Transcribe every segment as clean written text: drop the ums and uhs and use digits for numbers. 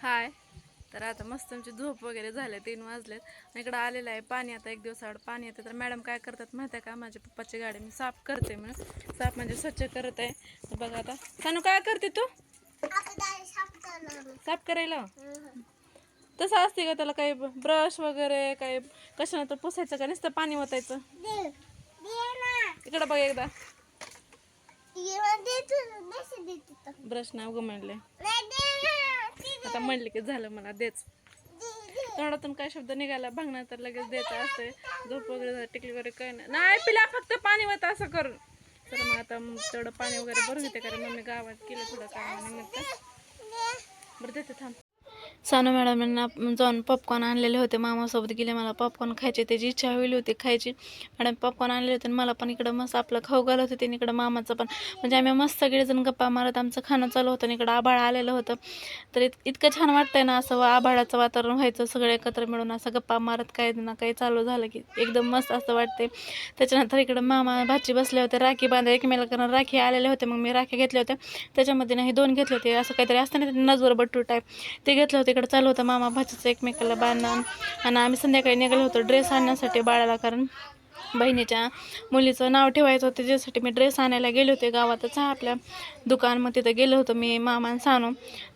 हाय. तर आता मस्त आमची झोप वगैरे झाले, 3 वाजलेत. इकडं आलेलं आहे पाणी. आता एक दिवसाआड पाणी येतं. तर मॅडम काय करतात माहिती आहे का, माझ्या पप्पाची गाडी मी साफ करते म्हणून. साफ म्हणजे स्वच्छ करत आहे. तर बघा आता सानू काय करते तू? साफ करायला तसं असते का? त्याला काही ब्रश वगैरे काही कशानं तर पुसायचं का, नुसतं पाणी ओतायचं? इकडं बघ एकदा. ब्रश ना उगं म्हणले, आता म्हणले की झालं, मला देच. तोंडातून काय शब्द निघाला भांगणार तर लगेच द्यायचं असते. झोप वगैरे झाली, टिकली वगैरे काही नाही पिला, फक्त पाणी होतं असं करून. तर मग आता तेवढं पाणी वगैरे भरून घेते, कारण मम्मी गावात केलं थोडं कामानिमित्त. बरं देते थांब. सानू मॅडमांना जाऊन पॉपकॉर्न आणलेले होते, मामासोबत गेले. मला पॉपकॉर्न खायचे, त्याची इच्छा होईल होती खायची. मॅडम पॉपकॉर्न आणले होते, मला पण इकडं मस्त आपलं खाऊ घालत होते. इकडं मामाचं पण, म्हणजे आम्ही मस्त सगळेजण गप्पा मारत आमचं खाणं चालू होतं. आणि इकडं आभाळ आलेलं होतं. तर इतकं छान वाटतंय ना, असं आभाळाचं वातावरण व्हायचं, सगळे एकत्र मिळून असं गप्पा मारत काही ना काही चालू झालं की एकदम मस्त असं वाटते. त्याच्यानंतर इकडं मामा भाची बसले होते, राखी बांधा एकमेकांना राखी आलेले होते. मग मी राखी घेतले होते, त्याच्यामध्ये नाही 2 घेतले होते. असं काहीतरी असतं ना नजवर बट्टू टाईप, ते घेतलं होतं. इकडं चालू होतं मामा भाचीचं एकमेकाला बांधणं. आणि आम्ही संध्याकाळी निघालो होतो ड्रेस आणण्यासाठी बाळाला, कारण बहिणीच्या मुलीचं नाव ठेवायचं होतं, त्याच्यासाठी मी ड्रेस आणायला गेले होते. गावातच आहे आपल्या दुकान, मग तिथं गेलो होतो मी, मामा आणि सानू.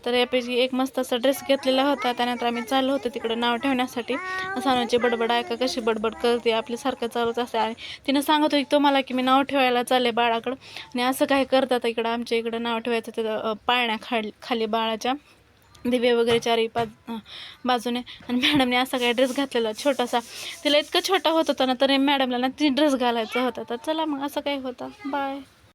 तर यापैकी एक मस्त असा ड्रेस घेतलेला होता. त्यानंतर आम्ही चाललो होतो तिकडं नाव ठेवण्यासाठी. सानूची बडबड ऐका कशी बडबड करते, आपल्यासारखं चालूच असते. आणि तिनं सांगत होती तुम्हाला की मी नाव ठेवायला चालले बाळाकडं. आणि असं काही करतात इकडं आमच्या इकडं नाव ठेवायचं तिथं पाळण्याखाली बाळाच्या दिवे वगैरे चारही बाजूने. आणि मॅडमने असा काही ड्रेस घातलेला छोटासा, तिला इतकं छोटा होत होता ना, तरी मॅडमला ना ती ड्रेस घालायचा होता. तर चला मग असं काही होतं. बाय.